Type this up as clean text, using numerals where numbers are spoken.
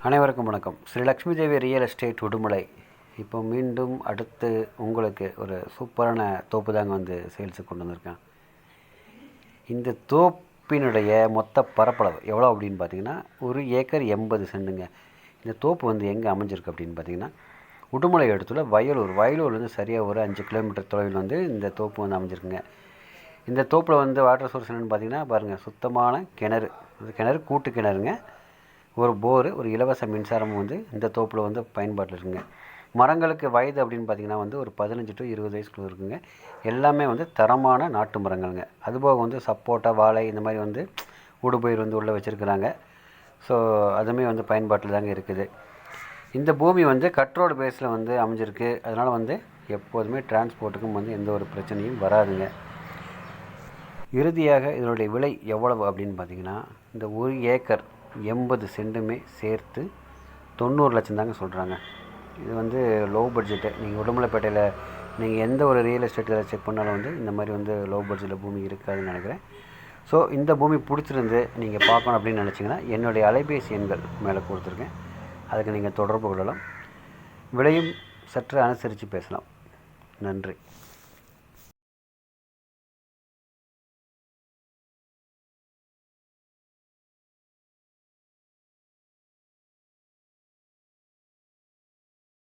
அனைவருக்கும் வணக்கம். Sri Lakshmi Devi real estate Udumalai இப்போ மீண்டும் அடுத்து உங்களுக்கு ஒரு சூப்பரான தோப்பு தாங்க வந்து சேல்ஸுக்கு கொண்டு வந்திருக்கேன். இந்த தோப்பினுடைய மொத்த பரப்பளவு எவ்வளோ அப்படின்னு பார்த்தீங்கன்னா 1 ஏக்கர் 80 சென்ட்டுங்க. இந்த தோப்பு வந்து எங்கே அமைஞ்சிருக்கு அப்படின்னு பார்த்தீங்கன்னா உடுமலை இடத்துல வயலூர்லேருந்து சரியாக ஒரு 5 கிலோமீட்டர் தொலைவில் வந்து இந்த தோப்பு வந்து அமைஞ்சிருக்குங்க. இந்த தோப்பில் வந்து வாட்டர் சோர்ஸ் என்னென்னு பார்த்தீங்கன்னா பாருங்கள், சுத்தமான கிணறு, அந்த கிணறு கூட்டு கிணறுங்க, ஒரு போரு, ஒரு இலவச மின்சாரமும் வந்து இந்த தோப்பில் வந்து பயன்பாட்டில் இருக்குங்க. மரங்களுக்கு வயது அப்படின்னு பார்த்திங்கன்னா வந்து ஒரு 15 to 20 வயசுக்குள்ள இருக்குங்க. எல்லாமே வந்து தரமான நாட்டு மரங்கள்ங்க. அதுபோக வந்து சப்போட்டா, வாழை இந்த மாதிரி வந்து ஊடுபயிர் வந்து உள்ளே வச்சுருக்குறாங்க. ஸோ அதுவுமே வந்து பயன்பாட்டில் தாங்க இருக்குது. இந்த பூமி வந்து கட்ரோடு பேஸில் வந்து அமைஞ்சிருக்கு. அதனால் வந்து எப்போதுமே டிரான்ஸ்போர்ட்டுக்கும் வந்து எந்த ஒரு பிரச்சனையும் வராதுங்க. இறுதியாக இதனுடைய விலை எவ்வளவு அப்படின்னு பார்த்திங்கன்னா இந்த 1 ஏக்கர் 80 சென்ட்டுமே சேர்த்து 90 லட்சம் தாங்க சொல்கிறாங்க. இது வந்து லோ பட்ஜெட்டு. நீங்கள் உடுமலைப்பேட்டையில் நீங்கள் எந்த ஒரு ரியல் எஸ்டேட்டில் செக் பண்ணாலும் வந்து இந்த மாதிரி வந்து லோ பட்ஜெட்டில் பூமி இருக்காதுன்னு நினைக்கிறேன். ஸோ இந்த பூமி பிடிச்சிருந்து நீங்கள் பார்க்கணும் அப்படின்னு நினச்சிங்கன்னா என்னுடைய அலைபேசி எண்கள் மேலே கொடுத்துருக்கேன். அதுக்கு நீங்கள் தொடர்பு கொள்ளலாம். விலையும் சற்று அனுசரித்து பேசலாம். நன்றி.